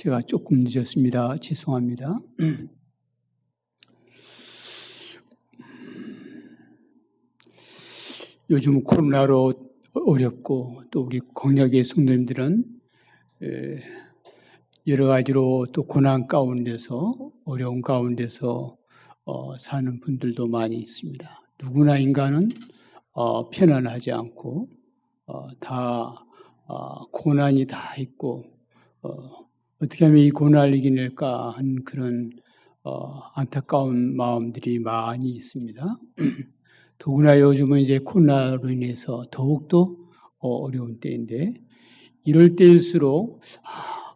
제가 조금 늦었습니다. 죄송합니다. 요즘 코로나로 어렵고 또 우리 광야교회 성도님들은 여러 가지로 또 고난 가운데서 어려운 가운데서 사는 분들도 많이 있습니다. 누구나 인간은 편안하지 않고 다 고난이 다 있고 어떻게 하면 이 고난을 이겨낼까 하는 그런 안타까운 마음들이 많이 있습니다. 더구나 요즘은 이제 코로나로 인해서 더욱더 어려운 때인데 이럴 때일수록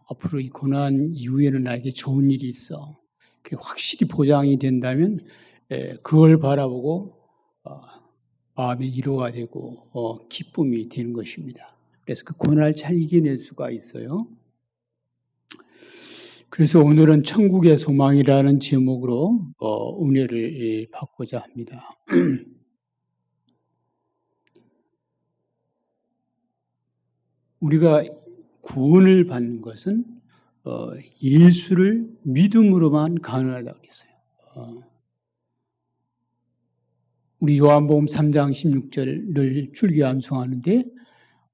앞으로 이 고난 이후에는 나에게 좋은 일이 있어. 그게 확실히 보장이 된다면 그걸 바라보고 마음의 위로가 되고 기쁨이 되는 것입니다. 그래서 그 고난을 잘 이겨낼 수가 있어요. 그래서 오늘은 천국의 소망이라는 제목으로 은혜를 받고자 합니다. 우리가 구원을 받는 것은 예수를 믿음으로만 가능하다고 그랬어요. 우리 요한복음 3장 16절을 줄기 암송하는데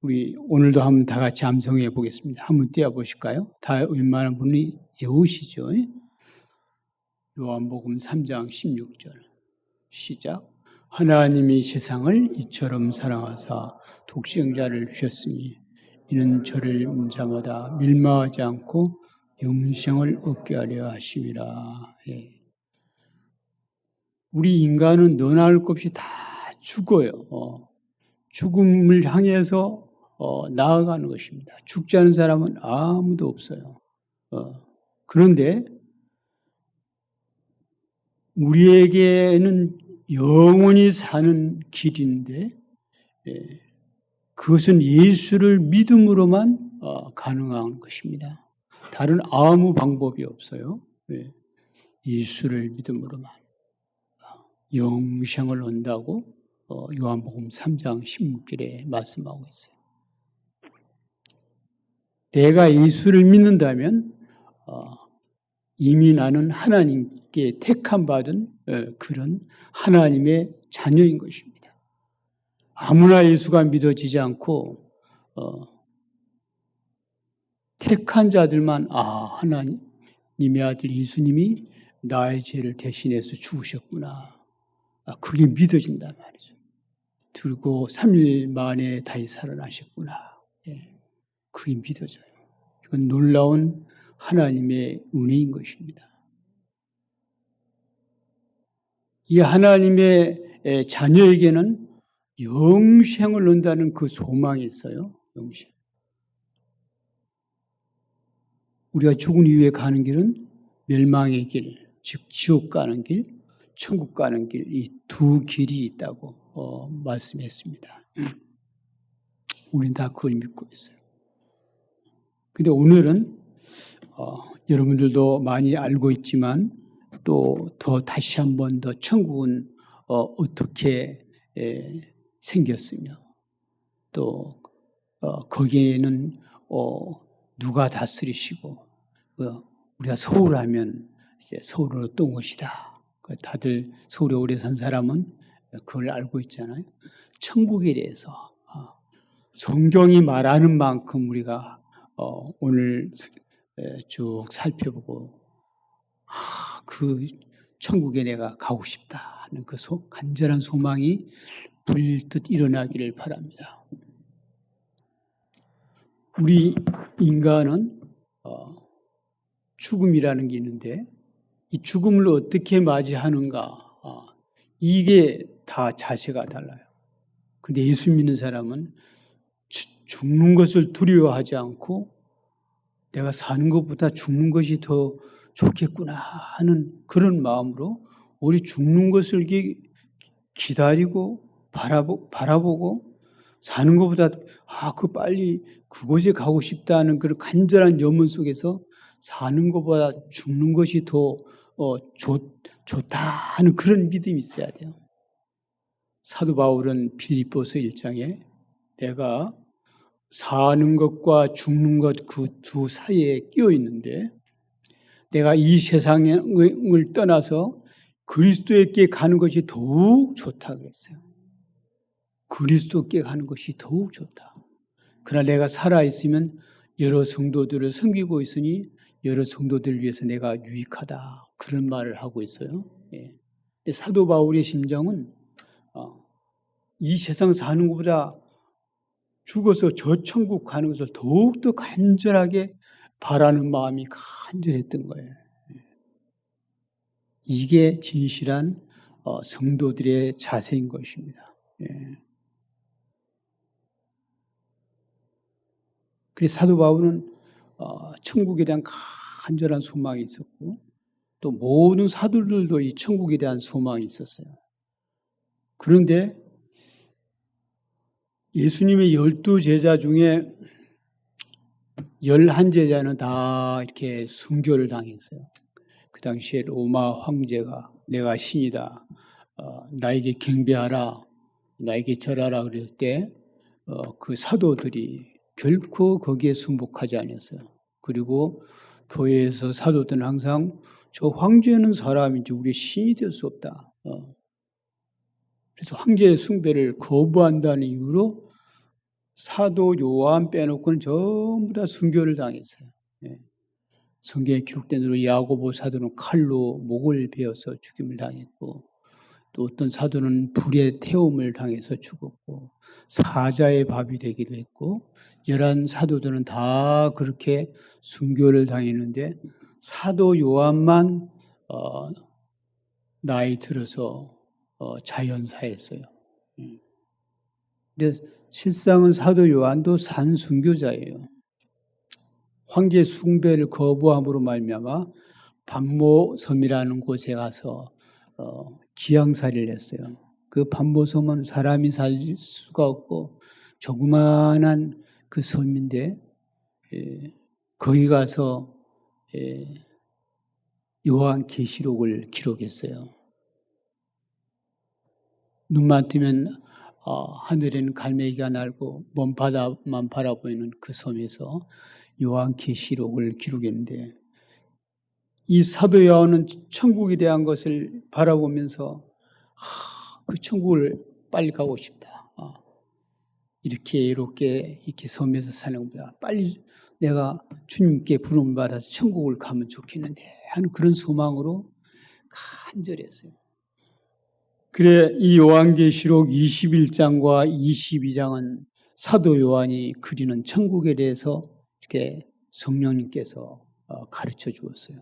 우리 오늘도 한번 다 같이 암송해 보겠습니다. 한번 띄워보실까요? 다 웬만한 분이 외우시죠. 요한복음 3장 16절 시작. 하나님이 세상을 이처럼 사랑하사 독생자를 주셨으니 이는 저를 믿는 자마다 멸망하지 않고 영생을 얻게 하려 하심이라. 우리 인간은 너나 할 것 없이 다 죽어요. 죽음을 향해서 나아가는 것입니다. 죽지 않은 사람은 아무도 없어요. 그런데 우리에게는 영원히 사는 길인데 그것은 예수를 믿음으로만 가능한 것입니다. 다른 아무 방법이 없어요. 예수를 믿음으로만 영생을 얻는다고 요한복음 3장 16절에 말씀하고 있어요. 내가 예수를 믿는다면 이미 나는 하나님께 택함 받은 그런 하나님의 자녀인 것입니다. 아무나 예수가 믿어지지 않고 택한 자들만 하나님의 아들 예수님이 나의 죄를 대신해서 죽으셨구나. 그게 믿어진단 말이죠. 그리고 3일 만에 다시 살아나셨구나. 그게 믿어져요. 이건 놀라운 하나님의 은혜인 것입니다. 이 하나님의 자녀에게는 영생을 얻는다는 그 소망이 있어요. 영생. 우리가 죽은 이후에 가는 길은 멸망의 길, 즉 지옥 가는 길, 천국 가는 길, 이 두 길이 있다고 말씀했습니다. 우리는 다 그걸 믿고 있어요. 근데 오늘은 여러분들도 많이 알고 있지만 또 더 다시 한 번 더 천국은 어떻게 생겼으며 또 거기에는 누가 다스리시고 우리가 서울하면 이제 서울으로 또 것이다. 다들 서울에 오래 산 사람은 그걸 알고 있잖아요. 천국에 대해서 성경이 말하는 만큼 우리가 오늘 쭉 살펴보고 그 천국에 내가 가고 싶다 하는 그 간절한 소망이 불듯 일어나기를 바랍니다. 우리 인간은 죽음이라는 게 있는데 이 죽음을 어떻게 맞이하는가 이게 다 자세가 달라요. 근데 예수 믿는 사람은 죽는 것을 두려워하지 않고 내가 사는 것보다 죽는 것이 더 좋겠구나 하는 그런 마음으로 우리 죽는 것을 기다리고 바라보고 사는 것보다 빨리 그곳에 가고 싶다는 그런 간절한 염원 속에서 사는 것보다 죽는 것이 더 좋다 하는 그런 믿음이 있어야 돼요. 사도 바울은 빌립보서 1장에 내가 사는 것과 죽는 것 그 두 사이에 끼어 있는데 내가 이 세상을 떠나서 그리스도에게 가는 것이 더욱 좋다 그랬어요. 그리스도께 가는 것이 더욱 좋다. 그러나 내가 살아있으면 여러 성도들을 섬기고 있으니 여러 성도들을 위해서 내가 유익하다. 그런 말을 하고 있어요. 예. 사도 바울의 심정은 이 세상 사는 것보다 죽어서 저 천국 가는 것을 더욱더 간절하게 바라는 마음이 간절했던 거예요. 이게 진실한 성도들의 자세인 것입니다. 예. 그래서 사도 바울은 천국에 대한 간절한 소망이 있었고 또 모든 사도들도 이 천국에 대한 소망이 있었어요. 그런데 예수님의 12제자 중에 11제자는 다 이렇게 순교를 당했어요. 그 당시에 로마 황제가 내가 신이다. 나에게 경배하라. 나에게 절하라 그럴 때 그 사도들이 결코 거기에 순복하지 않았어요. 그리고 교회에서 사도들은 항상 저 황제는 사람인지 우리 신이 될 수 없다. 그래서 황제의 숭배를 거부한다는 이유로 사도 요한 빼놓고는 전부 다 순교를 당했어요. 예. 성경에 기록된 대로 야고보 사도는 칼로 목을 베어서 죽임을 당했고 또 어떤 사도는 불에 태움을 당해서 죽었고 사자의 밥이 되기도 했고 11 사도들은 다 그렇게 순교를 당했는데 사도 요한만 나이 들어서 자연사했어요. 근데 실상은 사도 요한도 산순교자예요. 황제 숭배를 거부함으로 말미암아 반모섬이라는 곳에 가서 기양살이를 했어요. 그 반모섬은 사람이 살 수가 없고 조그만한 그 섬인데 거기 가서 요한계시록을 기록했어요. 눈만 뜨면 하늘에는 갈매기가 날고 먼 바다만 바라보이는 그 섬에서 요한계시록을 기록했는데 이 사도 요한은 천국에 대한 것을 바라보면서 그 천국을 빨리 가고 싶다. 이렇게 이렇게 섬에서 사는 것보다 빨리 내가 주님께 부름을 받아서 천국을 가면 좋겠는데 하는 그런 소망으로 간절했어요. 그래 이 요한계시록 21장과 22장은 사도 요한이 그리는 천국에 대해서 이렇게 성령님께서 가르쳐 주었어요.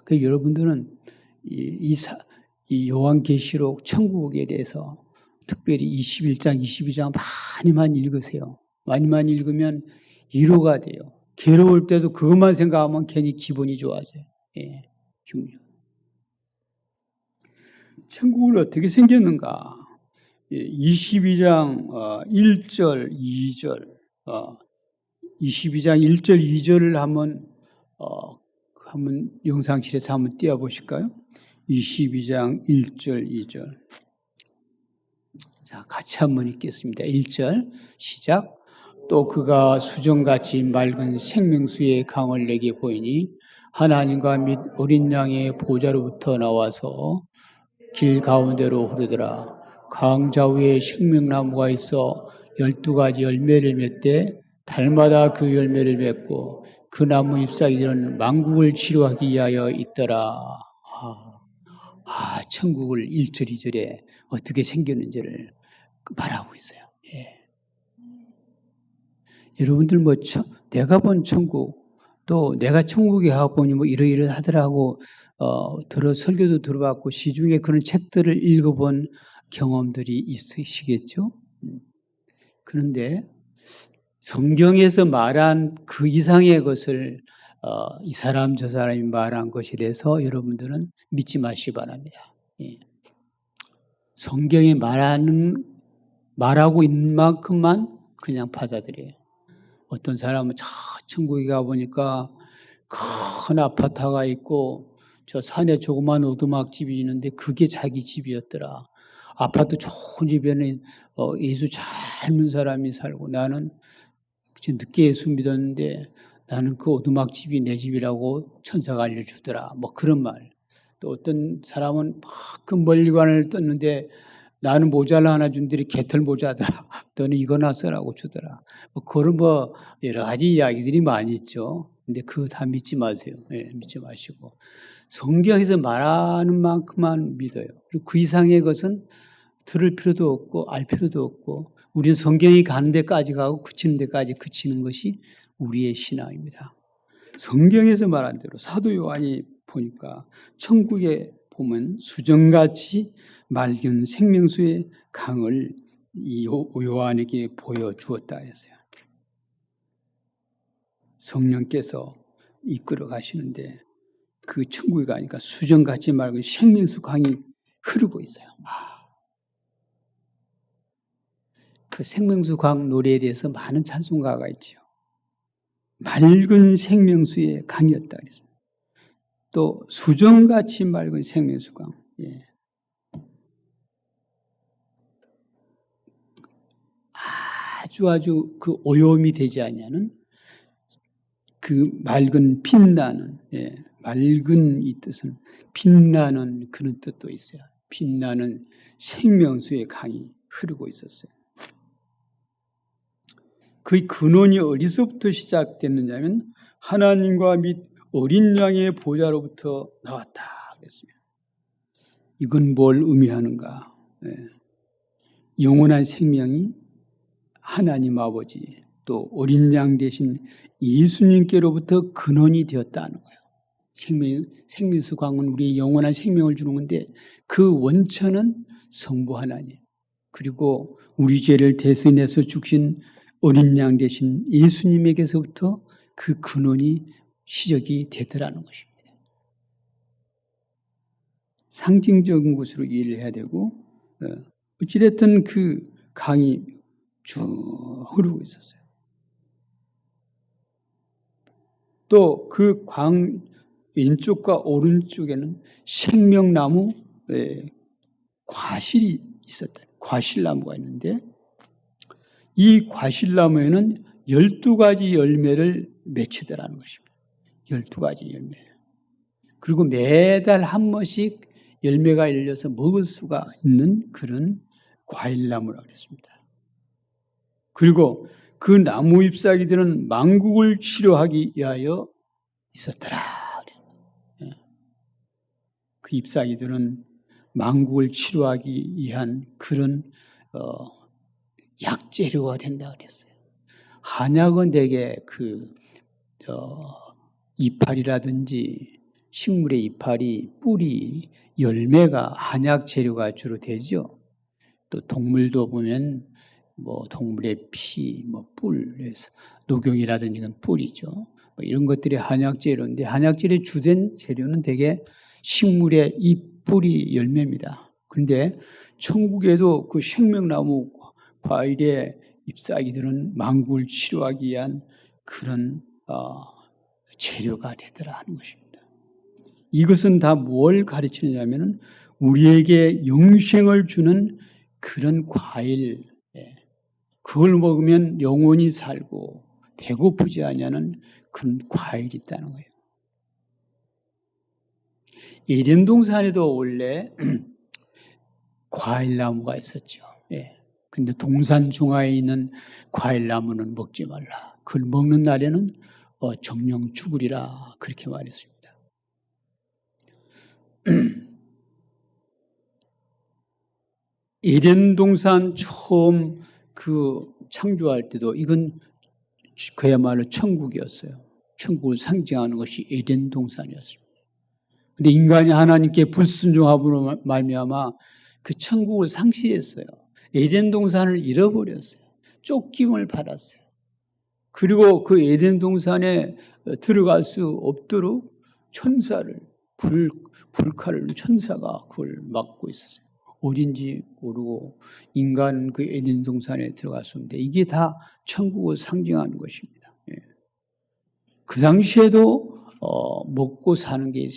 그 여러분들은 이 요한계시록 천국에 대해서 특별히 21장, 22장 많이만 읽으세요. 많이만 읽으면 위로가 돼요. 괴로울 때도 그것만 생각하면 괜히 기분이 좋아져요. 예, 기분이 좋아요. 천국은 어떻게 생겼는가? 22장 1절, 2절 22장 1절, 2절을 한번 영상실에서 한번 띄워보실까요? 22장 1절, 2절. 자, 같이 한번 읽겠습니다. 1절 시작. 또 그가 수정같이 맑은 생명수의 강을 내게 보이니 하나님과 및 어린 양의 보좌로부터 나와서 길 가운데로 흐르더라. 강 좌우에 생명나무가 있어 12가지 열매를 맺되 달마다 그 열매를 맺고 그 나무 잎사귀들은 만국을 치료하기 위하여 있더라. 천국을 1절, 2절에 어떻게 생겼는지를 말하고 있어요. 예. 여러분들 내가 본 천국 또 내가 천국에 가보니 이러이러하더라고 설교도 들어봤고 시중에 그런 책들을 읽어본 경험들이 있으시겠죠? 그런데 성경에서 말한 그 이상의 것을 이 사람 저 사람이 말한 것에 대해서 여러분들은 믿지 마시기 바랍니다. 예. 성경에 말하고 있는 만큼만 그냥 받아들여요. 어떤 사람은 천국에 가보니까 큰 아파트가 있고 저 산에 조그만 오두막집이 있는데 그게 자기 집이었더라. 아파트 좋은 집에는 예수 잘 믿는 사람이 살고 나는 늦게 예수 믿었는데 나는 그 오두막집이 내 집이라고 천사가 알려주더라. 뭐 그런 말. 또 어떤 사람은 막 그 멀리관을 떴는데 나는 모자를 하나 준들이 개털 모자더라. 너는 이거나 쓰라고 주더라. 뭐 그런 뭐 여러 가지 이야기들이 많이 있죠. 근데 그거 다 믿지 마세요. 예, 믿지 마시고 성경에서 말하는 만큼만 믿어요. 그리고 그 이상의 것은 들을 필요도 없고 알 필요도 없고 우리는 성경이 가는 데까지 가고 그치는 데까지 그치는 것이 우리의 신앙입니다. 성경에서 말한 대로 사도 요한이 보니까 천국에 보면 수정같이 맑은 생명수의 강을 이 요한에게 보여주었다 했어요. 성령께서 이끌어 가시는데 그 천국에 가니까 수정같이 맑은 생명수 강이 흐르고 있어요. 그 생명수 강 노래에 대해서 많은 찬송가가 있죠. 맑은 생명수의 강이었다 그랬습니다. 또 수정같이 맑은 생명수 강. 예. 아주 그 오염이 되지 않냐는 그 맑은 빛나는, 예, 맑은 이 뜻은 빛나는 그런 뜻도 있어요. 빛나는 생명수의 강이 흐르고 있었어요. 그 근원이 어디서부터 시작됐느냐면 하나님과 및 어린 양의 보좌로부터 나왔다 그랬습니다. 이건 뭘 의미하는가? 예. 영원한 생명이 하나님 아버지 또 어린 양 대신 예수님께로부터 근원이 되었다는 거예요. 생명수 강은 우리의 영원한 생명을 주는 건데 그 원천은 성부 하나님 그리고 우리 죄를 대신해서 죽신 어린 양 대신 예수님에게서부터 그 근원이 시작이 되더라는 것입니다. 상징적인 것으로 이해를 해야 되고 어찌됐든 그 강이 쭉 흐르고 있었어요. 또 그 광 왼쪽과 오른쪽에는 생명나무 과실이 있었다. 과실나무가 있는데 이 과실나무에는 12가지 열매를 맺히더라는 것입니다. 12가지 열매. 그리고 매달 한 번씩 열매가 열려서 먹을 수가 있는 그런 과일나무라고 그랬습니다. 그리고 그 나무 잎사귀들은 만국을 치료하기 위하여 있었더라. 그 잎사귀들은 만국을 치료하기 위한 그런 약재료가 된다 그랬어요. 한약은 대개 그 이파리라든지 식물의 이파리, 뿌리, 열매가 한약 재료가 주로 되죠. 또 동물도 보면 뭐 동물의 피, 뭐 뿔, 녹용이라든지 이건 뿔이죠. 뭐 이런 것들이 한약 재료인데 한약 재료의 주된 재료는 대개 식물의 잎, 뿌리, 열매입니다. 그런데 천국에도 그 생명나무 과일의 잎사귀들은 만국을 치료하기 위한 그런 재료가 되더라 하는 것입니다. 이것은 다 뭘 가르치느냐면은 우리에게 영생을 주는 그런 과일, 그걸 먹으면 영원히 살고 배고프지 않냐는 그런 과일이 있다는 거예요. 에덴 동산에도 원래 과일나무가 있었죠. 근데 동산 중앙에 있는 과일나무는 먹지 말라. 그걸 먹는 날에는 정령 죽으리라 그렇게 말했습니다. 에덴 동산 처음 그 창조할 때도 이건 그야말로 천국이었어요. 천국을 상징하는 것이 에덴 동산이었습니다. 근데 인간이 하나님께 불순종함으로 말미암아 그 천국을 상실했어요. 에덴 동산을 잃어버렸어요. 쫓김을 받았어요. 그리고 그 에덴 동산에 들어갈 수 없도록 천사를 불칼을 천사가 그걸 막고 있었어요. 어딘지 모르고 인간은 그 에덴 동산에 들어갔었는데 이게 다 천국을 상징하는 것입니다. 그 당시에도 먹고 사는 게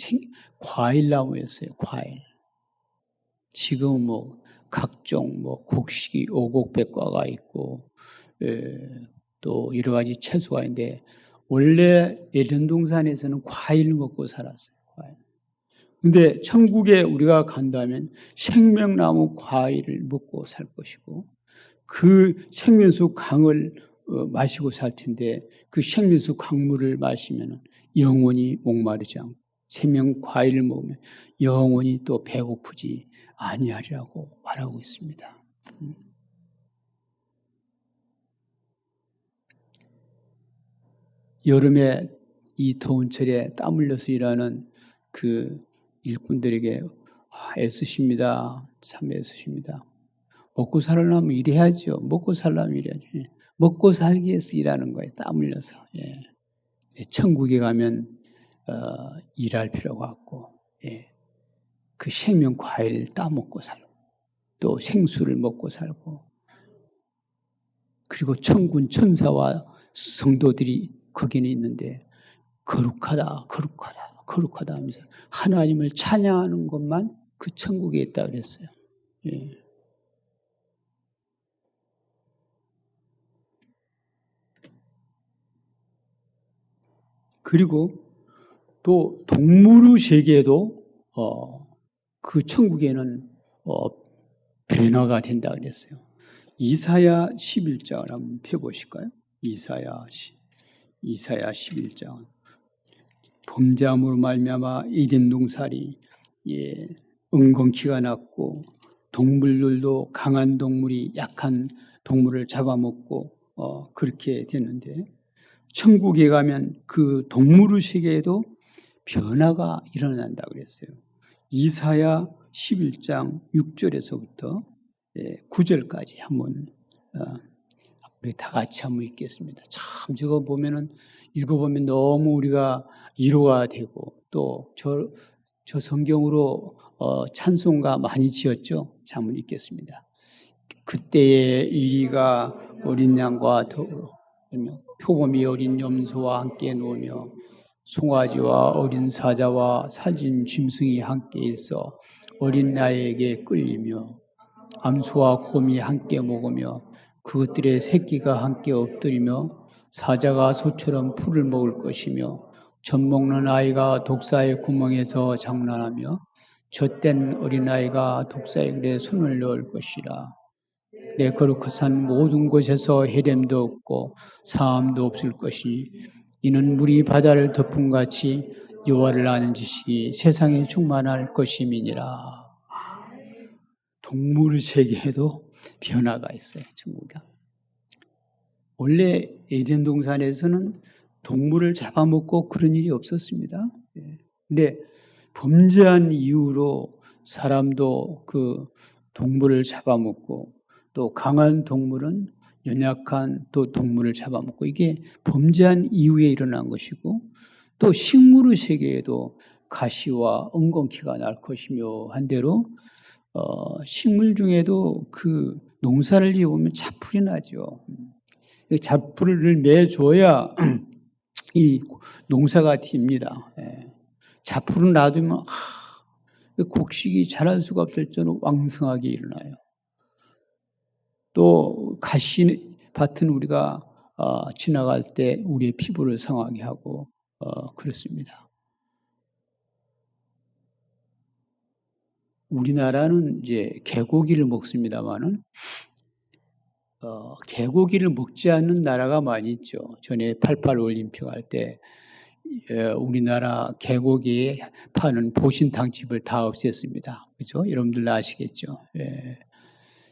과일나무였어요. 과일. 지금은 뭐 각종 뭐 곡식이 오곡백과가 있고 또 여러 가지 채소가 있는데 원래 에덴 동산에서는 과일을 먹고 살았어요. 근데 천국에 우리가 간다면 생명나무 과일을 먹고 살 것이고 그 생명수 강을 마시고 살 텐데 그 생명수 강물을 마시면 영원히 목마르지 않고 생명 과일을 먹으면 영원히 또 배고프지 아니하리라고 말하고 있습니다. 여름에 이 더운 철에 땀 흘려서 일하는 그 일꾼들에게 애쓰십니다. 참 애쓰십니다. 먹고 살려면 일해야죠. 먹고 살려면 일해야죠. 먹고 살기 위해서 일하는 거예요. 땀 흘려서. 예. 천국에 가면 일할 필요가 없고 그 생명 과일을 따먹고 살고 또 생수를 먹고 살고 그리고 천군 천사와 성도들이 거기는 있는데 거룩하다 거룩하다 거룩하다 하면서 하나님을 찬양하는 것만 그 천국에 있다 그랬어요. 예. 그리고 또 동물의 세계에도 그 천국에는 변화가 된다 그랬어요. 이사야 11장을 한번 펴보실까요? 이사야 11장. 범죄함으로 말미암아 에덴 동산이 엉겅퀴가 났고 동물들도 강한 동물이 약한 동물을 잡아먹고 그렇게 됐는데 천국에 가면 그 동물의 세계에도 변화가 일어난다 그랬어요. 이사야 11장 6절에서부터 9절까지 한번 우리 다 같이 한번 읽겠습니다. 참 저거 보면은 읽어보면 너무 우리가 위로가 되고 또 저 성경으로 찬송가 많이 지었죠. 자, 한번 읽겠습니다. 그때의 이리가 어린 양과 더불어 표범이 어린 염소와 함께 노며 송아지와 어린 사자와 살진 짐승이 함께 있어 어린 나에게 끌리며 암소와 곰이 함께 먹으며 그것들의 새끼가 함께 엎드리며 사자가 소처럼 풀을 먹을 것이며 젖 먹는 아이가 독사의 구멍에서 장난하며 젖된 어린아이가 독사의 글에 손을 넣을 것이라. 내 거룩한 모든 곳에서 해됨도 없고 사함도 없을 것이니 이는 물이 바다를 덮음같이 여호와를 아는 지식이 세상에 충만할 것임이니라. 동물 세계에도 변화가 있어요. 천국에. 원래 에덴 동산에서는 동물을 잡아먹고 그런 일이 없었습니다. 근데 범죄한 이유로 사람도 그 동물을 잡아먹고 또 강한 동물은 연약한 또 동물을 잡아먹고 이게 범죄한 이후에 일어난 것이고 또 식물의 세계에도 가시와 엉겅퀴가 날 것이며 한대로 식물 중에도 그 농사를 지어보면 잡풀이 나죠. 잡풀을 매줘야 이 농사가 딥니다. 잡풀을 놔두면 곡식이 자랄 수가 없을 정도로 왕성하게 일어나요. 또 가시밭은 우리가 지나갈 때 우리의 피부를 상하게 하고 그렇습니다. 우리나라는 이제 개고기를 먹습니다만은 개고기를 먹지 않는 나라가 많이 있죠. 전에 88 올림픽 할 때 우리나라 개고기 파는 보신탕집을 다 없앴습니다. 그렇죠? 여러분들 아시겠죠?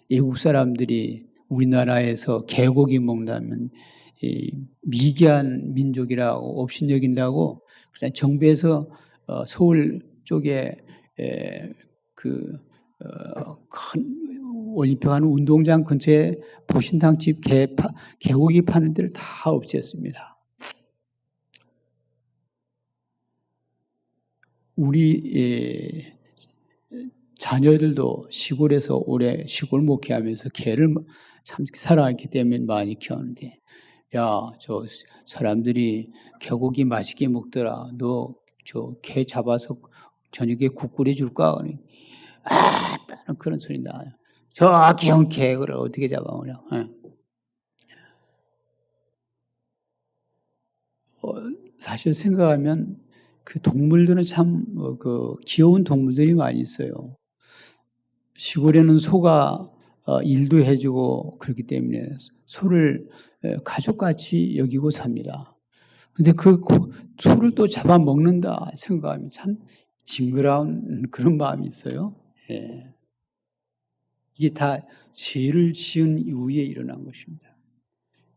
외국 사람들이 우리나라에서 개고기 먹는다면 미개한 민족이라고 없인 여긴다고 그냥 정부에서 서울 쪽에 큰 올림픽 하는 운동장 근처에 보신탕집 개고기 파는 데를 다 없앴습니다. 우리 자녀들도 시골에서 오래 시골 목회하면서 개를 참 사랑하기 때문에 많이 키우는데 야, 저 사람들이 개고기 맛있게 먹더라. 너 저 개 잡아서 저녁에 국 끓여 줄까? 그런 소리 나요. 저 귀여운 개를 어떻게 잡아오냐. 사실 생각하면 그 동물들은 참 귀여운 동물들이 많이 있어요. 시골에는 소가 일도 해주고 그렇기 때문에 소를 가족같이 여기고 삽니다. 근데 그 소를 또 잡아먹는다 생각하면 참 징그러운 그런 마음이 있어요. 예. 이게 다 죄를 지은 이후에 일어난 것입니다.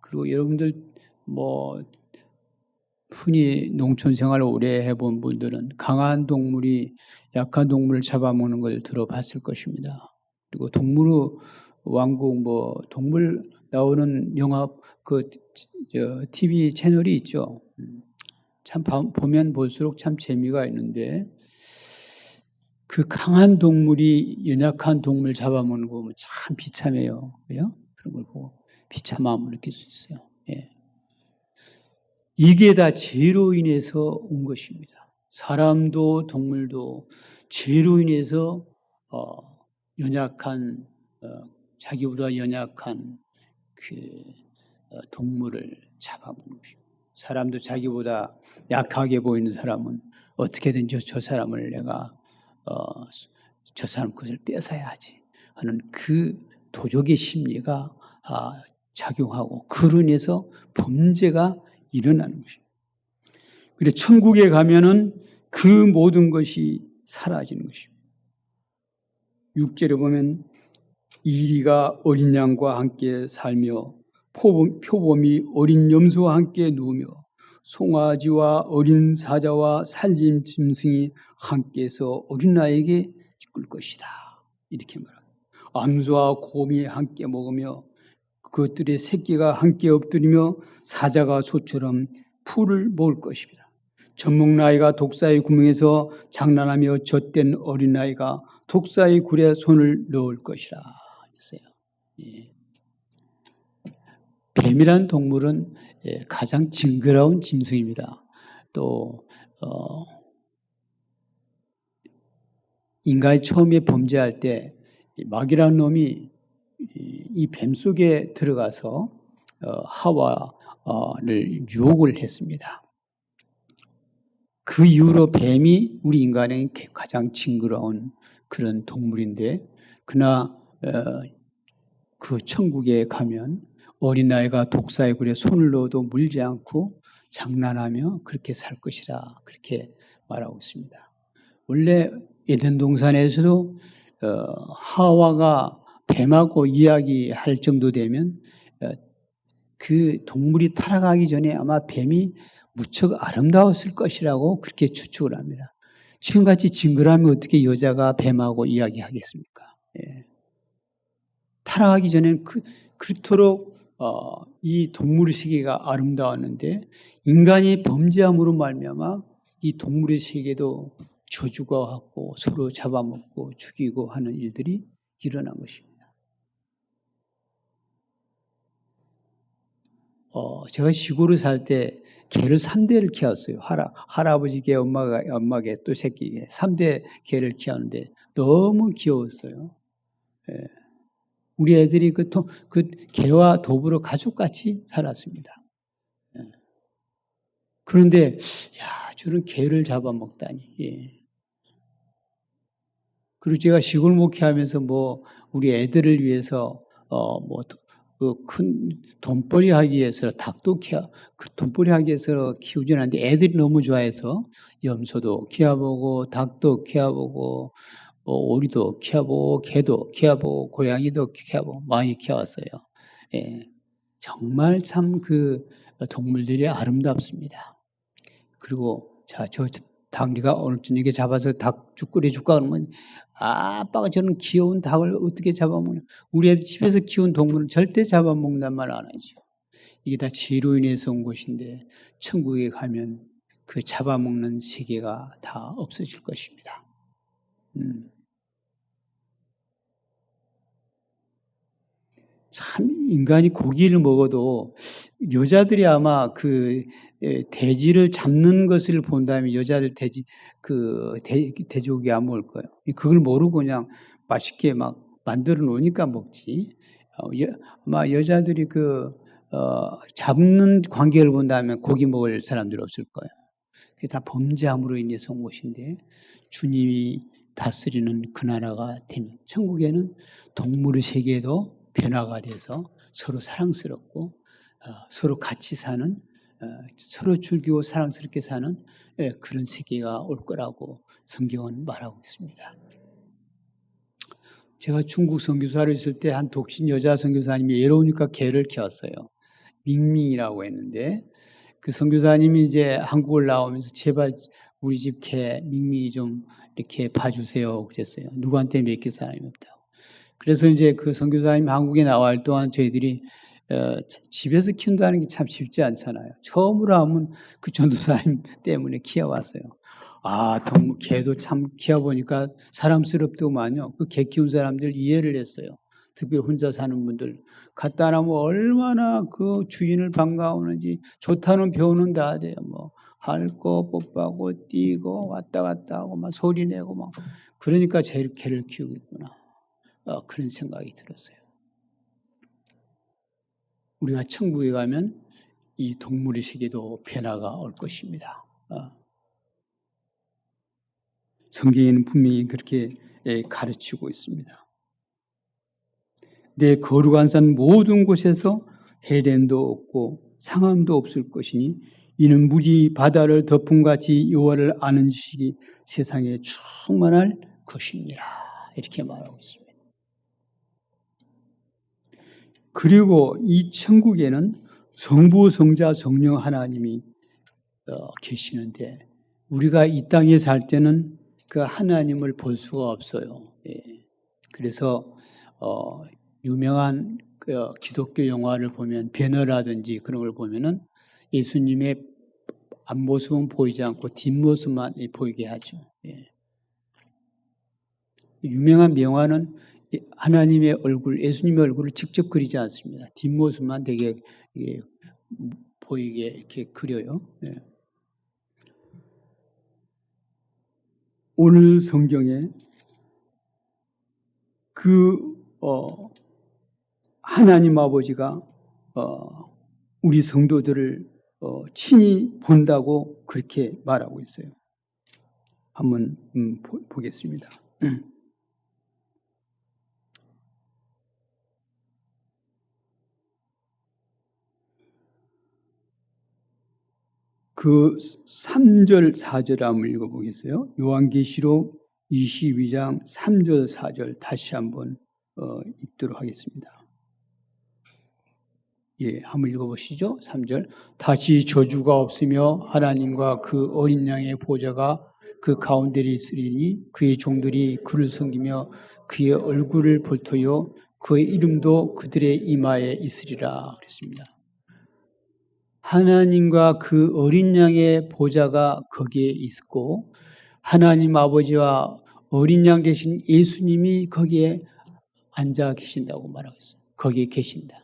그리고 여러분들 뭐 흔히 농촌 생활을 오래 해본 분들은 강한 동물이 약한 동물을 잡아먹는 걸 들어봤을 것입니다. 그리고 동물의 왕국 뭐 동물 나오는 영화 TV 채널이 있죠. 참 보면 볼수록 참 재미가 있는데 그 강한 동물이 연약한 동물 잡아먹는 거 보면 참 비참해요. 그죠? 그런 걸 보고 비참함을 느낄 수 있어요. 예. 이게 다 죄로 인해서 온 것입니다. 사람도 동물도 죄로 인해서 연약한 자기보다 연약한 그 동물을 잡아먹는 것입니다. 사람도 자기보다 약하게 보이는 사람은 어떻게든 저 사람을 내가 저 사람 것을 뺏어야지 하는 그 도적의 심리가 작용하고 그로 인해서 범죄가 일어나는 것입니다. 그래서 천국에 가면은 그 모든 것이 사라지는 것입니다. 6절에 보면 이리가 어린 양과 함께 살며 표범이 어린 염소와 함께 누우며 송아지와 어린 사자와 살림 짐승이 함께서 어린아이에게 꿀 것이다. 이렇게 말합니다. 암소와 곰이 함께 먹으며 그것들의 새끼가 함께 엎드리며 사자가 소처럼 풀을 먹을 것입니다. 젖먹나이가 독사의 구멍에서 장난하며 젖된 어린아이가 독사의 굴에 손을 넣을 것이라 했어요. 예. 뱀이란 동물은 가장 징그러운 짐승입니다. 또 인간이 처음에 범죄할 때 마귀라는 놈이 이 뱀 속에 들어가서 하와를 유혹을 했습니다. 그 이후로 뱀이 우리 인간의 가장 징그러운 그런 동물인데 그러나 그 천국에 가면 어린아이가 독사의 굴에 손을 넣어도 물지 않고 장난하며 그렇게 살 것이라 그렇게 말하고 있습니다. 원래 에덴 동산에서도 하와가 뱀하고 이야기할 정도 되면 그 동물이 타락하기 전에 아마 뱀이 무척 아름다웠을 것이라고 그렇게 추측을 합니다. 지금같이 징그러우면 어떻게 여자가 뱀하고 이야기하겠습니까? 예. 타락하기 전에는 그토록 이 동물의 세계가 아름다웠는데 인간이 범죄함으로 말미암아 이 동물의 세계도 저주가 하고 서로 잡아먹고 죽이고 하는 일들이 일어난 것입니다. 제가 시골에 살 때 개를 3대를 키웠어요. 할아버지 개, 엄마 개, 또 새끼 개. 3대 개를 키웠는데 너무 귀여웠어요. 예. 우리 애들이 그 개와 더불어 가족같이 살았습니다. 예. 그런데 저런 개를 잡아먹다니. 예. 그리고 제가 시골 목회하면서 우리 애들을 위해서 큰 돈벌이 하기 위해서 닭도 돈벌이 하기 위해서 키우진 않는데 애들이 너무 좋아해서 염소도 키워보고 닭도 키워보고 오리도 키워보고 개도 키워보고 고양이도 키워보고 많이 키워왔어요. 예. 정말 참 그 동물들이 아름답습니다. 그리고 저 닭리가 오늘 저녁에 잡아서 닭죽 끓여줄까 그러면 아빠가 저는 귀여운 닭을 어떻게 잡아먹냐. 우리 애들 집에서 키운 동물은 절대 잡아먹는단 말 안 하죠. 이게 다 죄로 인해서 온 것인데 천국에 가면 그 잡아먹는 세계가 다 없어질 것입니다. 참 인간이 고기를 먹어도 여자들이 아마 그 돼지를 잡는 것을 본다면 여자들 돼지고기 안 먹을 거예요. 그걸 모르고 그냥 맛있게 막 만들어 놓으니까 먹지. 아마 여자들이 잡는 관계를 본다면 고기 먹을 사람들 없을 거예요. 그게 다 범죄함으로 인해서 온 것인데 주님이 다스리는 그 나라가 되면 천국에는 동물의 세계도 변화가 돼서 서로 사랑스럽고 서로 같이 사는 서로 즐기고 사랑스럽게 사는 그런 세계가 올 거라고 성경은 말하고 있습니다. 제가 중국 선교사로 있을 때 한 독신 여자 선교사님이 외로우니까 개를 키웠어요. 밍밍이라고 했는데 그 선교사님이 이제 한국을 나오면서 제발 우리 집 개 밍밍이 좀 이렇게 봐주세요 그랬어요. 누구한테 맡길 사람이 없다고. 그래서 이제 그 선교사님 한국에 나와 동안 저희들이 집에서 키운다는 게 참 쉽지 않잖아요. 처음으로 하면 그 전도사님 때문에 키워왔어요. 동물 개도 참 키워보니까 사람스럽더만요. 그 개 키운 사람들 이해를 했어요. 특별히 혼자 사는 분들 갖다 놔면 얼마나 그 주인을 반가워하는지 좋다는 표현은 다 돼요. 뭐 핥고 뽀뽀하고 뛰고 왔다 갔다 하고 막 소리 내고 막 그러니까 제일 개를 키우고 있구나. 그런 생각이 들었어요. 우리가 천국에 가면 이 동물의 세계도 변화가 올 것입니다. 성경에는 분명히 그렇게 가르치고 있습니다. 내 거룩한 산 모든 곳에서 해련도 없고 상함도 없을 것이니 이는 무지 바다를 덮음같이 여호와를 아는 지식이 세상에 충만할 것입니다. 이렇게 말하고 있습니다. 그리고 이 천국에는 성부, 성자, 성령 하나님이 계시는데 우리가 이 땅에 살 때는 그 하나님을 볼 수가 없어요. 그래서 유명한 그 기독교 영화를 보면 배너라든지 그런 걸 보면은 예수님의 앞모습은 보이지 않고 뒷모습만 보이게 하죠. 유명한 명화는 하나님의 얼굴, 예수님의 얼굴을 직접 그리지 않습니다. 뒷모습만 되게 보이게 이렇게 그려요. 오늘 성경에 하나님 아버지가 우리 성도들을 친히 본다고 그렇게 말하고 있어요. 한번 보겠습니다. 그 3절, 4절 한번 읽어보겠어요. 요한계시록 22장 3절, 4절 다시 한번 읽도록 하겠습니다. 한번 읽어보시죠. 3절. 다시 저주가 없으며 하나님과 그 어린 양의 보좌가 그 가운데 있으리니 그의 종들이 그를 섬기며 그의 얼굴을 볼터요 그의 이름도 그들의 이마에 있으리라 그랬습니다. 하나님과 그 어린 양의 보좌가 거기에 있고 하나님 아버지와 어린 양 되신 예수님이 거기에 앉아 계신다고 말하고 있어요. 거기에 계신다.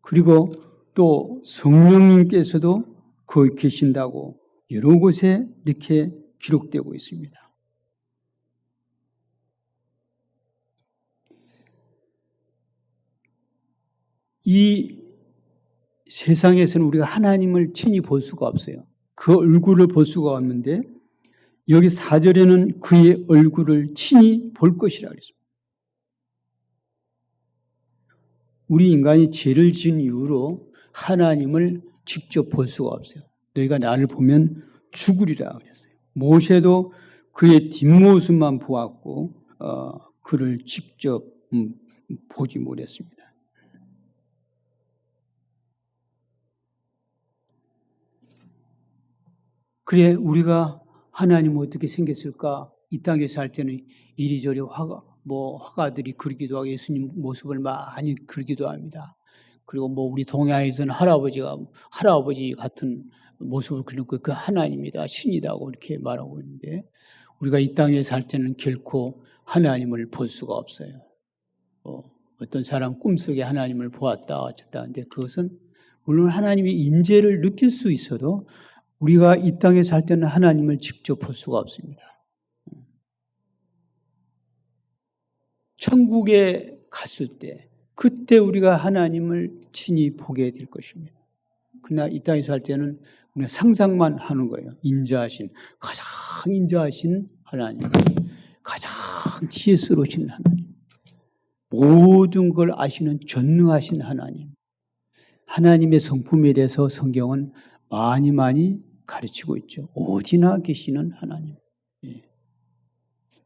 그리고 또 성령님께서도 거기 계신다고 여러 곳에 이렇게 기록되고 있습니다. 이 세상에서는 우리가 하나님을 친히 볼 수가 없어요. 그 얼굴을 볼 수가 없는데 여기 4절에는 그의 얼굴을 친히 볼 것이라 그랬습니다. 우리 인간이 죄를 지은 이후로 하나님을 직접 볼 수가 없어요. 너희가 나를 보면 죽으리라 그랬어요. 모세도 그의 뒷모습만 보았고 그를 직접 보지 못했습니다. 그래 우리가 하나님 어떻게 생겼을까? 이 땅에 살 때는 이리저리 화가들이 그리기도 하고 예수님 모습을 많이 그리기도 합니다. 그리고 우리 동양에서는 할아버지 같은 모습을 그리는 그 하나님이다, 신이다고 이렇게 말하고 있는데 우리가 이 땅에 살 때는 결코 하나님을 볼 수가 없어요. 어떤 사람 꿈속에 하나님을 보았다 어쨌다 하는데 그것은 물론 하나님의 임재를 느낄 수 있어도 우리가 이 땅에 살 때는 하나님을 직접 볼 수가 없습니다. 천국에 갔을 때 그때 우리가 하나님을 친히 보게 될 것입니다. 그러나 이 땅에서 할 때는 우리가 상상만 하는 거예요. 인자하신, 가장 인자하신 하나님, 가장 지혜스러우신 하나님, 모든 걸 아시는 전능하신 하나님, 하나님의 성품에 대해서 성경은 많이 가르치고 있죠. 어디나 계시는 하나님.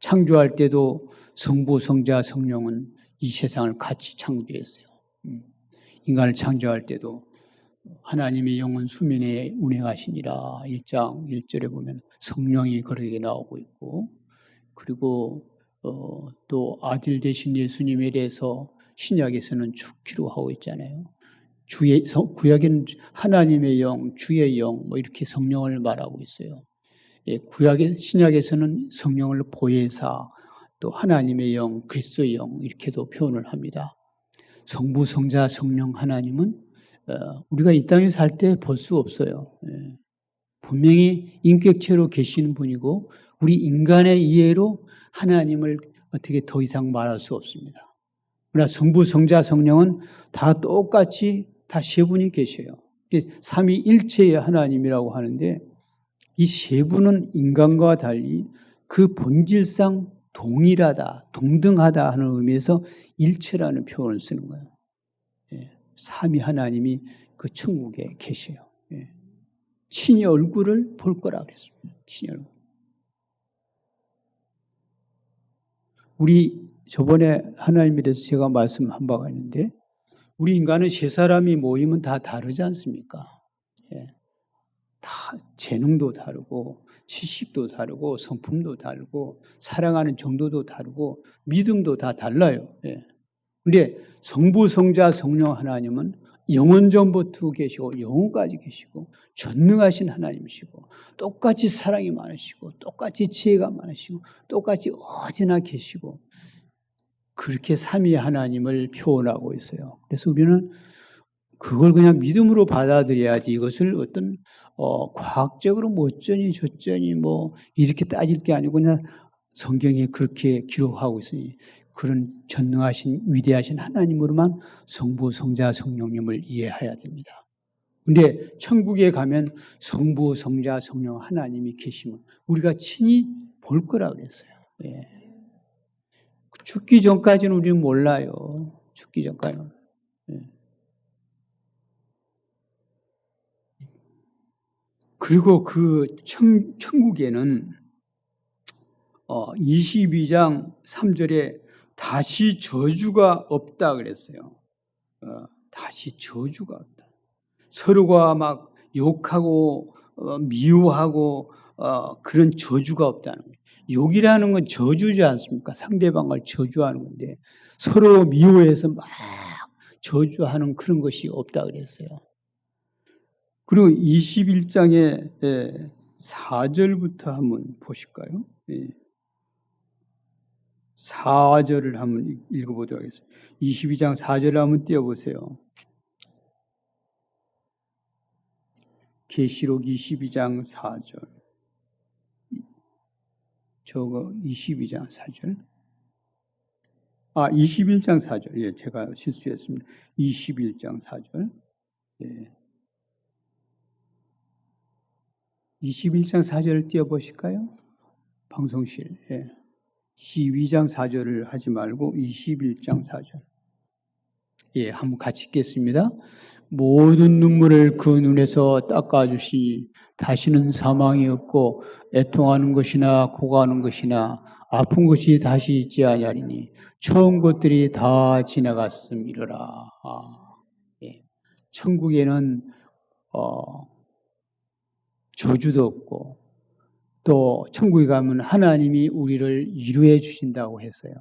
창조할 때도 성부, 성자, 성령은 이 세상을 같이 창조했어요. 인간을 창조할 때도 하나님의 영은 수면에 운행하시니라 1장 1절에 보면 성령이 그렇게 나오고 있고, 그리고 또 아들 되신 예수님에 대해서 신약에서는 죽기로 하고 있잖아요. 구약에는 하나님의 영, 주의 영 뭐 이렇게 성령을 말하고 있어요. 신약에서는 성령을 보혜사, 또 하나님의 영, 그리스도의 영 이렇게도 표현을 합니다. 성부, 성자, 성령 하나님은 우리가 이 땅에 살 때 볼 수 없어요. 분명히 인격체로 계시는 분이고 우리 인간의 이해로 하나님을 어떻게 더 이상 말할 수 없습니다. 그러나 성부, 성자, 성령은 다 똑같이 다 세 분이 계셔요. 삼위일체의 하나님이라고 하는데 이 세 분은 인간과 달리 그 본질상 동일하다, 동등하다 하는 의미에서 일체라는 표현을 쓰는 거예요. 삼위 하나님이 그 천국에 계셔요. 친히 얼굴을 볼 거라 그랬습니다. 친히 얼굴. 우리 저번에 하나님에 대해서 제가 말씀한 바가 있는데 우리 인간은 세 사람이 모이면 다 다르지 않습니까? 다 재능도 다르고 지식도 다르고 성품도 다르고 사랑하는 정도도 다르고 믿음도 다 달라요. 그런데 성부, 성자, 성령 하나님은 영원 전부터 계시고 영원까지 계시고 전능하신 하나님이시고 똑같이 사랑이 많으시고 똑같이 지혜가 많으시고 똑같이 어디나 계시고 그렇게 삼위 하나님을 표현하고 있어요. 그래서 우리는 그걸 그냥 믿음으로 받아들여야지 이것을 어떤 과학적으로 뭐 어쩌니 저쩌니 뭐 이렇게 따질 게 아니고 그냥 성경에 그렇게 기록하고 있으니 그런 전능하신 위대하신 하나님으로만 성부, 성자, 성령님을 이해해야 됩니다. 그런데 천국에 가면 성부, 성자, 성령 하나님이 계시면 우리가 친히 볼 거라 그랬어요. 죽기 전까지는 우리는 몰라요. 죽기 전까지는. 그리고 그 천국에는 22장 3절에 다시 저주가 없다 그랬어요. 다시 저주가 없다. 서로가 막 욕하고 미워하고 그런 저주가 없다는 거예요. 욕이라는 건 저주지 않습니까? 상대방을 저주하는 건데 서로 미워해서 막 저주하는 그런 것이 없다 그랬어요. 그리고 21장의 4절부터 한번 보실까요? 4절을 한번 읽어보도록 하겠습니다. 22장 4절을 한번 띄워보세요. 계시록 22장 4절. 저거 22장 4절. 21장 4절. 제가 실수했습니다. 21장 4절. 21장 4절을 띄워보실까요? 방송실. 12장 4절을 하지 말고 21장 4절. 한번 같이 읽겠습니다. 모든 눈물을 그 눈에서 닦아주시 다시는 사망이 없고 애통하는 것이나 고가하는 것이나 아픈 것이 다시 있지 아니하리니 처음 것들이 다 지나갔음이로라. 천국에는 저주도 없고 또 천국에 가면 하나님이 우리를 위로해 주신다고 했어요.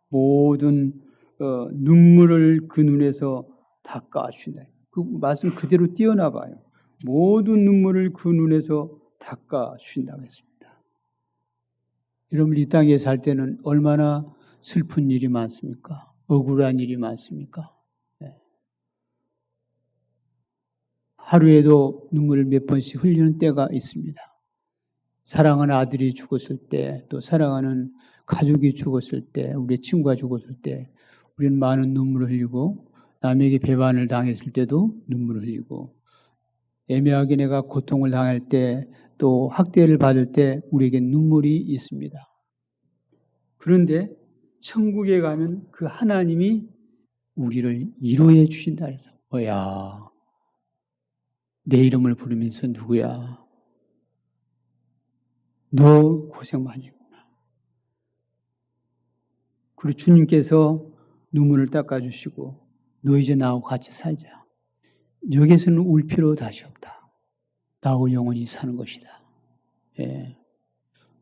모든 눈물을 그 눈에서 닦아 주신다. 그 말씀 그대로 띄어나 봐요. 모든 눈물을 그 눈에서 닦아 주신다고 했습니다. 여러분 이 땅에 살 때는 얼마나 슬픈 일이 많습니까? 억울한 일이 많습니까? 하루에도 눈물을 몇 번씩 흘리는 때가 있습니다. 사랑하는 아들이 죽었을 때, 또 사랑하는 가족이 죽었을 때, 우리의 친구가 죽었을 때 우리는 많은 눈물을 흘리고, 남에게 배반을 당했을 때도 눈물을 흘리고, 애매하게 내가 고통을 당할 때, 또 학대를 받을 때 우리에게 눈물이 있습니다. 그런데 천국에 가면 그 하나님이 우리를 위로해 주신다 그래서, 야, 내 이름을 부르면서 누구야? 너 고생 많이 했구나. 그리고 주님께서 눈물을 닦아주시고, 너 이제 나하고 같이 살자. 여기서는 울 필요 다시 없다. 나하고 영원히 사는 것이다. 예.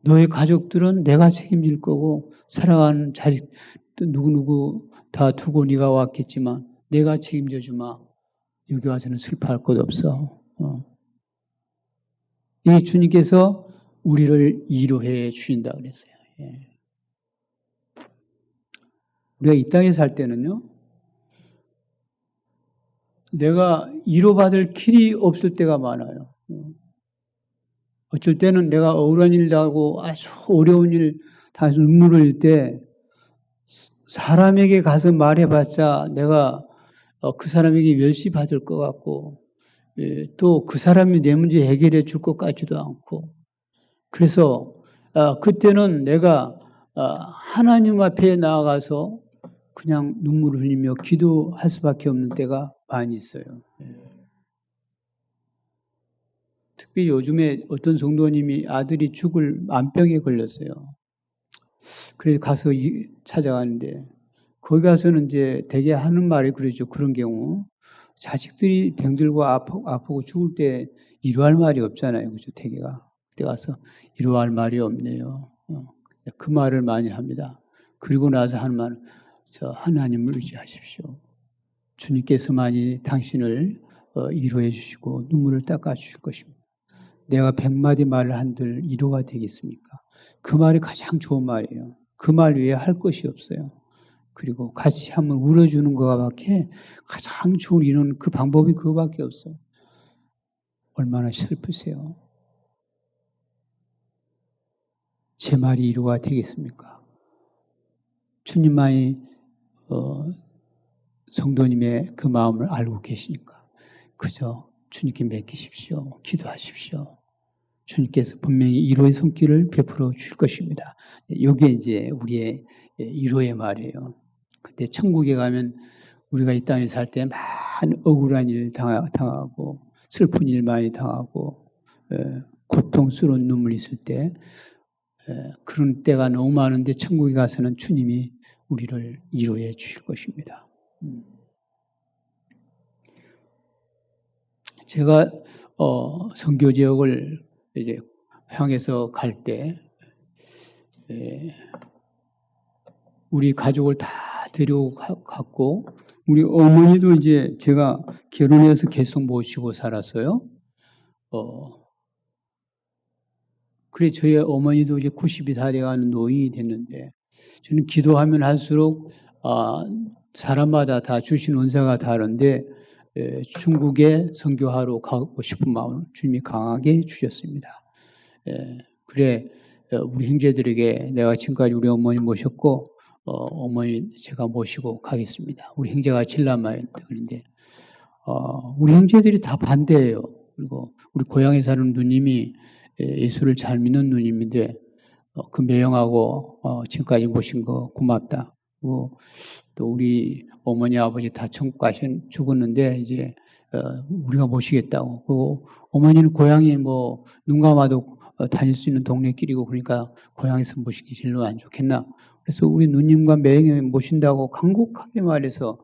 너의 가족들은 내가 책임질 거고, 사랑하는 자식 누구누구 다 두고 네가 왔겠지만 내가 책임져 주마. 여기 와서는 슬퍼할 것 없어. 이 주님께서 우리를 위로해 주신다 그랬어요. 예. 우리가 이 땅에 살 때는요, 내가 위로받을 길이 없을 때가 많아요. 어쩔 때는 내가 억울한 일도 하고 아주 어려운 일 당해서 눈물을 흘릴 때 사람에게 가서 말해봤자 내가 그 사람에게 멸시받을 것 같고, 또 그 사람이 내 문제 해결해 줄 것 같지도 않고, 그래서 그때는 내가 하나님 앞에 나아가서 그냥 눈물을 흘리며 기도할 수밖에 없는 때가 많이 있어요. 특히 요즘에 어떤 성도님이 아들이 죽을 암병에 걸렸어요. 그래서 가서 찾아가는데, 거기 가서는 이제 대개 하는 말이 그러죠. 그런 경우 자식들이 병들고 아프고 죽을 때 위로할 말이 없잖아요. 그죠? 대개가 그때 가서 위로할 말이 없네요. 그 말을 많이 합니다. 그리고 나서 하는 말은, 저 하나님을 의지하십시오. 주님께서만이 당신을 위로해 주시고 눈물을 닦아 주실 것입니다. 내가 100마디 말을 한들 위로가 되겠습니까? 그 말이 가장 좋은 말이에요. 그 말 외에 할 것이 없어요. 그리고 같이 한번 울어주는 것밖에 가장 좋은 위로는 그 방법이 그거밖에 없어요. 얼마나 슬프세요. 제 말이 위로가 되겠습니까? 주님만이 성도님의 그 마음을 알고 계시니까 그저 주님께 맡기십시오. 기도하십시오. 주님께서 분명히 위로의 손길을 베풀어 주실 것입니다. 이게 이제 우리의 위로의 말이에요. 근데 천국에 가면 우리가 이 땅에 살 때 많은 억울한 일 당하고 슬픈 일 많이 당하고 고통스러운 눈물이 있을 때 그런 때가 너무 많은데 천국에 가서는 주님이 우리를 위로해 주실 것입니다. 제가 선교 지역을 이제 향해서 갈 때 우리 가족을 다 데려갔고 우리 어머니도 이제 제가 결혼해서 계속 모시고 살았어요. 그래 저희 어머니도 이제 90이 다 돼가는 노인이 됐는데 저는 기도하면 할수록 사람마다 다 주신 은사가 다른데 중국에 선교하러 가고 싶은 마음을 주님이 강하게 주셨습니다. 그래 우리 형제들에게 내가 지금까지 우리 어머니 모셨고 어머니 제가 모시고 가겠습니다. 우리 형제가 7남매인데 그런데 우리 형제들이 다 반대예요. 그리고 우리 고향에 사는 누님이 예수를 잘 믿는 누님인데 그 매형하고 지금까지 모신 거 고맙다. 또 우리 어머니 아버지 다 천국 죽었는데 이제 우리가 모시겠다고. 그리고 어머니는 고향이 뭐 눈 감아도 다닐 수 있는 동네길이고 그러니까 고향에서 모시기 별로 안 좋겠나. 그래서 우리 누님과 매형이 모신다고 간곡하게 말해서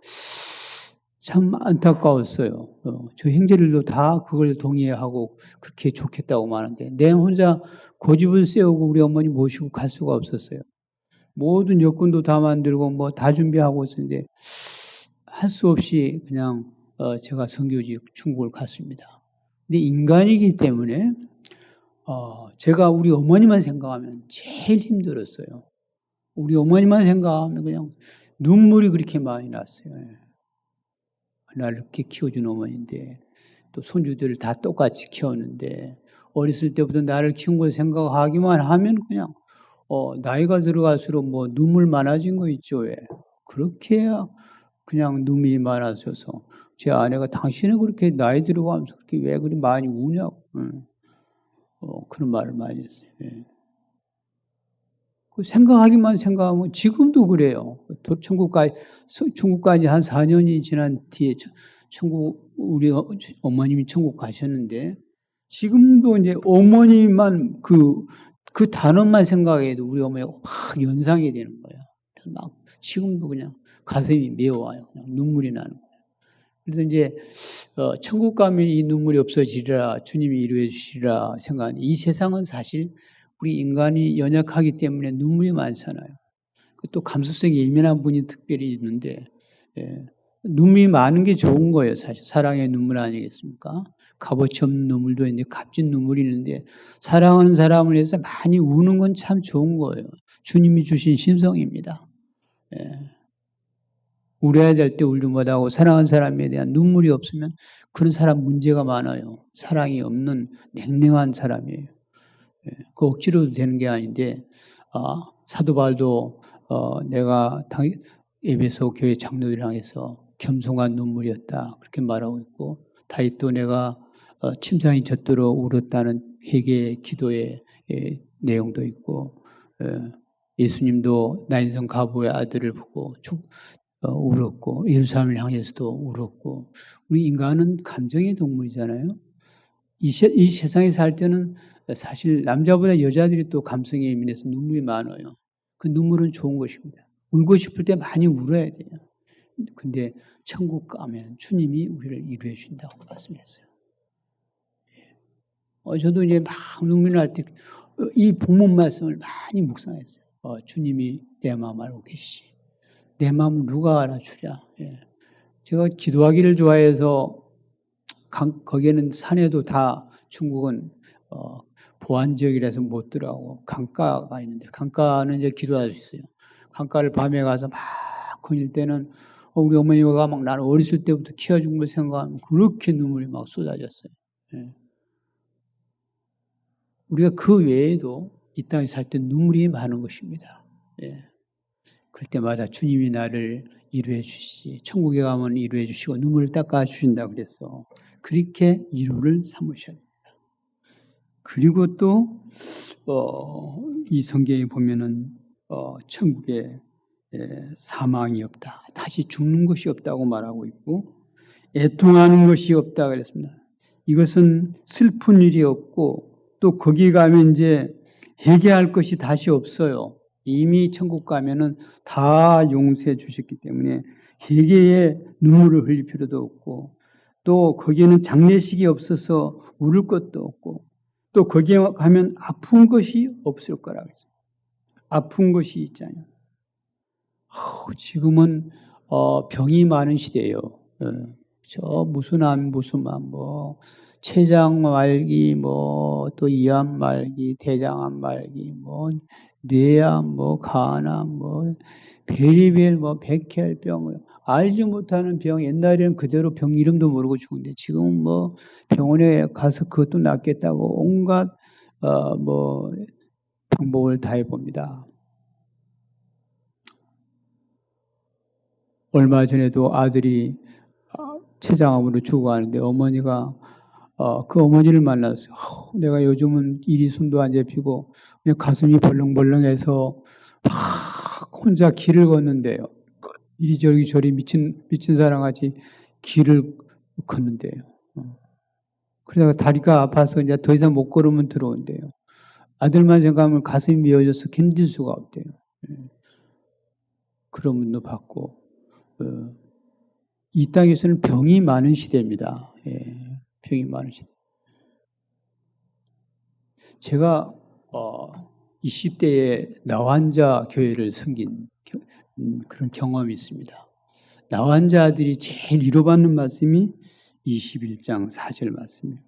참 안타까웠어요. 저 형제들도 다 그걸 동의하고 그렇게 좋겠다고 말하는데 내 혼자 고집을 세우고 우리 어머니 모시고 갈 수가 없었어요. 모든 여건도 다 만들고 뭐 다 준비하고 있었는데 할 수 없이 그냥 제가 선교지 중국을 갔습니다. 근데 인간이기 때문에 제가 우리 어머니만 생각하면 제일 힘들었어요. 우리 어머니만 생각하면 그냥 눈물이 그렇게 많이 났어요. 나를 이렇게 키워준 어머니인데 또 손주들을 다 똑같이 키웠는데 어렸을 때부터 나를 키운 걸 생각하기만 하면 그냥 나이가 들어갈수록 뭐 눈물 많아진 거 있죠. 왜? 그렇게 해야 그냥 눈물이 많아져서 제 아내가 당신은 그렇게 나이 들어가면서 그렇게 왜 그리 많이 우냐고 그런 말을 많이 했어요. 예. 생각하기만 생각하면 지금도 그래요. 천국까지 한 4년이 지난 뒤에 우리 어머님이 천국 가셨는데 지금도 이제 어머니만 그 단어만 생각해도 우리 어머니가 막 연상이 되는 거예요. 그래서 막 지금도 그냥 가슴이 메어와요. 그냥 눈물이 나는 거예요. 그래서 이제 천국 가면 이 눈물이 없어지리라 주님이 이루어 주시리라 생각하는데 이 세상은 사실 우리 인간이 연약하기 때문에 눈물이 많잖아요. 또 감수성이 예민한 분이 특별히 있는데 눈물이 많은 게 좋은 거예요. 사실 사랑의 눈물 아니겠습니까? 값어치 없는 눈물도 있는데 값진 눈물이 있는데 사랑하는 사람을 위해서 많이 우는 건 참 좋은 거예요. 주님이 주신 심성입니다. 울어야 될 때 울지 못하고 사랑하는 사람에 대한 눈물이 없으면 그런 사람 문제가 많아요. 사랑이 없는 냉랭한 사람이에요. 그 억지로 되는 게 아닌데 사도 바울도 내가 에베소 교회 장로들이랑 해서 겸손한 눈물이었다 그렇게 말하고 있고 다윗도 내가 침상이 젖도록 울었다는 회개의 기도의 내용도 있고 예수님도 나인성 가부의 아들을 보고 울었고 예루살렘을 향해서도 울었고 우리 인간은 감정의 동물이잖아요. 이 세상에 살 때는 사실 남자보다 여자들이 또 감성에 예민해서 눈물이 많아요. 그 눈물은 좋은 것입니다. 울고 싶을 때 많이 울어야 돼요. 근데 천국 가면 주님이 우리를 위로해 준다고 말씀했어요. 저도 이제 막 눈물 날 때 이 본문 말씀을 많이 묵상했어요. 주님이 내 마음 알고 계시지. 내 마음을 누가 알아주랴. 제가 기도하기를 좋아해서 거기에는 산에도 다 중국은 보안 지역이라서 못 들어가고 강가가 있는데 강가는 이제 기도할 수 있어요. 강가를 밤에 가서 막 거닐 때는 우리 어머니가 막 나는 어렸을 때부터 키워준 걸 생각하면 그렇게 눈물이 막 쏟아졌어요. 우리가 그 외에도 이 땅에 살 때 눈물이 많은 것입니다. 그럴 때마다 주님이 나를 위로해 주시지 천국에 가면 위로해 주시고 눈물을 닦아 주신다 그랬어. 그렇게 위로를 삼으셔야 됩니다. 그리고 또 이 성경에 보면은 천국에 사망이 없다. 다시 죽는 것이 없다고 말하고 있고 애통하는 것이 없다 그랬습니다. 이것은 슬픈 일이 없고 또 거기 가면 이제 회개할 것이 다시 없어요. 이미 천국 가면은 다 용서해 주셨기 때문에 회개에 눈물을 흘릴 필요도 없고 또 거기에는 장례식이 없어서 울을 것도 없고 또 거기에 가면 아픈 것이 없을 거라고 했습니다. 아픈 것이 있잖아요. 지금은 병이 많은 시대예요. 저 무슨 암 무슨 암 뭐 췌장 말기 뭐 또 이암 말기 대장암 말기 뭐 뇌암 뭐 간암 뭐 베리벨 뭐 백혈병 알지 못하는 병 옛날에는 그대로 병 이름도 모르고 죽는데 지금은 뭐 병원에 가서 그것도 낫겠다고 온갖 뭐 방법을 다 해봅니다. 얼마 전에도 아들이 췌장암으로 죽어가는데 어머니가 그 어머니를 만났어요. 내가 요즘은 일이 숨도 안 잡히고 그냥 가슴이 벌렁벌렁해서 막 혼자 길을 걷는데요. 이리저리 저리 미친 사람같이 길을 걷는데요. 그러다가 다리가 아파서 이제 더 이상 못 걸으면 들어온대요. 아들만 생각하면 가슴이 미어져서 견딜 수가 없대요. 그런 분도 봤고 이 땅에서는 병이 많은 시대입니다. 병이 많은 시대. 제가 20대에 나환자 교회를 섬긴 그런 경험이 있습니다. 나환자들이 제일 위로받는 말씀이 21장 4절 말씀이에요.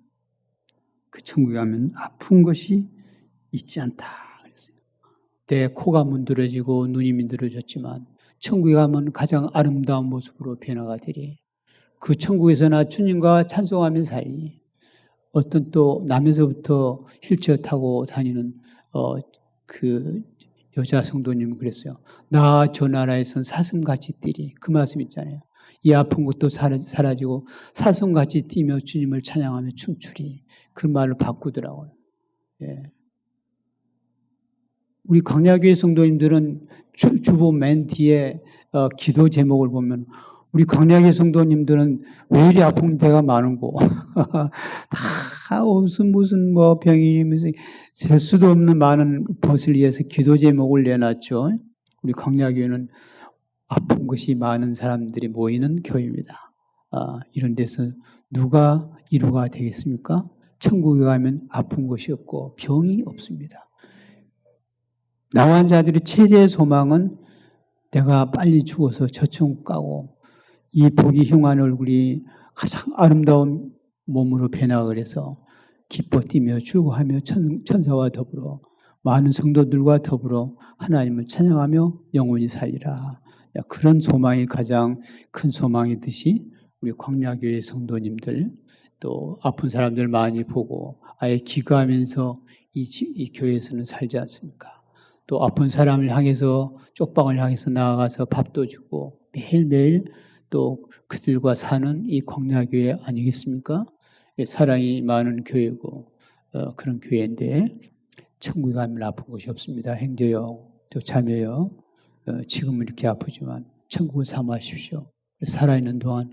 그 천국에 가면 아픈 것이 있지 않다 그랬어요. 내 코가 문드러지고 눈이 문드러졌지만 천국에 가면 가장 아름다운 모습으로 변화가 되리. 그 천국에서 나 주님과 찬송하며 살리. 어떤 또 남에서부터 휠체어 타고 다니는 그 여자 성도님은 그랬어요. 나 저 나라에선 사슴같이 뛰리. 그 말씀 있잖아요. 이 아픈 것도 사라지고 사슴같이 뛰며 주님을 찬양하며 춤추리. 그 말을 바꾸더라고요. 예. 우리 광야교회 성도님들은 주보 맨 뒤에 기도 제목을 보면 우리 광야교회 성도님들은 왜 이리 아픈 데가 많은고 다 무슨 뭐 병이 무슨 셀 수도 없는 많은 것을 위해서 기도 제목을 내놨죠. 우리 광야교회는 아픈 것이 많은 사람들이 모이는 교회입니다. 이런 데서 누가 위로가 되겠습니까? 천국에 가면 아픈 것이 없고 병이 없습니다. 나환 자들의 최대의 소망은 내가 빨리 죽어서 저 천국 가고 이 보기 흉한 얼굴이 가장 아름다운 몸으로 변화를 해서 기뻐 뛰며 주고하며 천사와 더불어 많은 성도들과 더불어 하나님을 찬양하며 영원히 살리라. 그런 소망이 가장 큰 소망이듯이 우리 광야교회 성도님들 또 아픈 사람들 많이 보고 아예 기거하면서 이 교회에서는 살지 않습니까? 또 아픈 사람을 향해서 쪽방을 향해서 나아가서 밥도 주고 매일매일 또 그들과 사는 이 광야교회 아니겠습니까? 사랑이 많은 교회고 그런 교회인데 천국에 가면 아픈 것이 없습니다. 형제요, 또 자매요. 지금은 이렇게 아프지만 천국을 사모하십시오. 살아있는 동안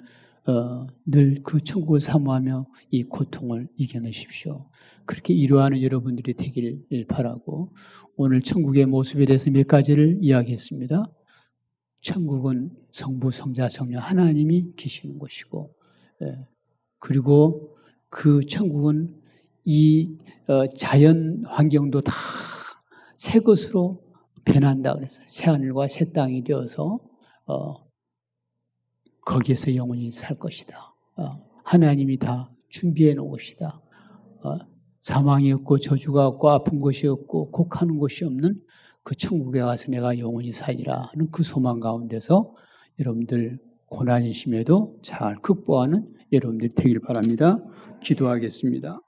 늘 그 천국을 사모하며 이 고통을 이겨내십시오. 그렇게 이루하는 여러분들이 되길 바라고 오늘 천국의 모습에 대해서 몇 가지를 이야기했습니다. 천국은 성부, 성자, 성령 하나님이 계시는 곳이고 그리고 그 천국은 이 자연 환경도 다 새 것으로 변한다 그랬어요. 새 하늘과 새 땅이 되어서 거기에서 영원히 살 것이다. 하나님이 다 준비해 놓은 것이다. 사망이 없고 저주가 없고 아픈 것이 없고 곡하는 것이 없는 그 천국에 가서 내가 영원히 살리라 하는 그 소망 가운데서 여러분들 고난이심에도 잘 극복하는 여러분들이 되길 바랍니다. 기도하겠습니다.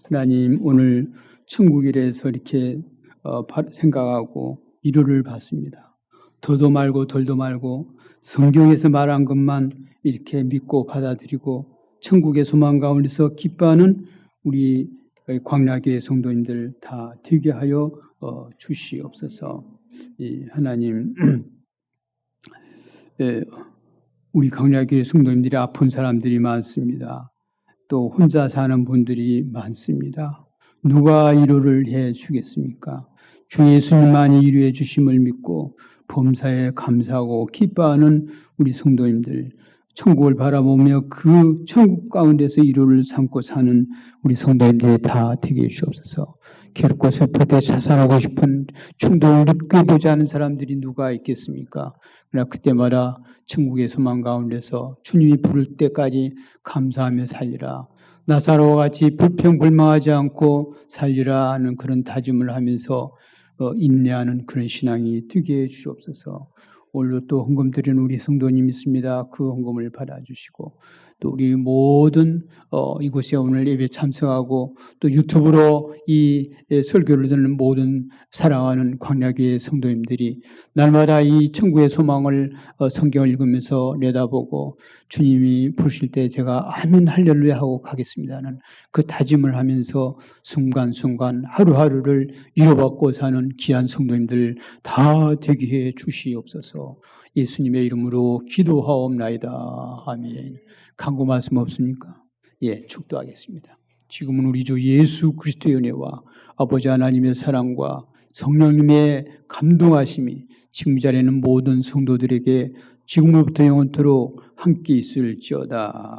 하나님, 오늘 천국이라서 이렇게 생각하고 위로를 받습니다. 더도 말고 덜도 말고 성경에서 말한 것만 이렇게 믿고 받아들이고 천국의 소망 가운데서 기뻐하는 우리 광야교회 성도님들 다 되게 하여 주시옵소서. 하나님, 우리 광야교회 성도님들이 아픈 사람들이 많습니다. 또 혼자 사는 분들이 많습니다. 누가 위로를 해 주겠습니까? 주 예수님만이 위로해 주심을 믿고 범사에 감사하고 기뻐하는 우리 성도님들, 천국을 바라보며 그 천국 가운데서 위로를 삼고 사는 우리 성도님들이 다 되게 해주옵소서. 괴롭고 슬플 때 자살하고 싶은 충동을 느껴보지 않은 사람들이 누가 있겠습니까? 그러나 그때마다 천국의 소망 가운데서 주님이 부를 때까지 감사하며 살리라. 나사로와 같이 불평불망하지 않고 살리라 하는 그런 다짐을 하면서 인내하는 그런 신앙이 되게 해 주옵소서. 오늘도 또 헌금 드리는 우리 성도님 있습니다. 그 헌금을 받아주시고 또 우리 모든 이곳에 오늘 예배 참석하고 또 유튜브로 이 설교를 듣는 모든 사랑하는 광야교회 성도님들이 날마다 이 천국의 소망을 성경을 읽으면서 내다보고 주님이 부르실 때 제가 아멘 할렐루야 하고 가겠습니다는 그 다짐을 하면서 순간순간 하루하루를 위로받고 사는 귀한 성도님들 다 되게 해 주시옵소서. 예수님의 이름으로 기도하옵나이다. 아멘. 간구 말씀 없습니까? 예, 축도하겠습니다. 지금은 우리 주 예수 그리스도의 은혜와 아버지 하나님의 사랑과 성령님의 감동하심이 지금 이 자리에는 모든 성도들에게 지금부터 영원토록 함께 있을지어다.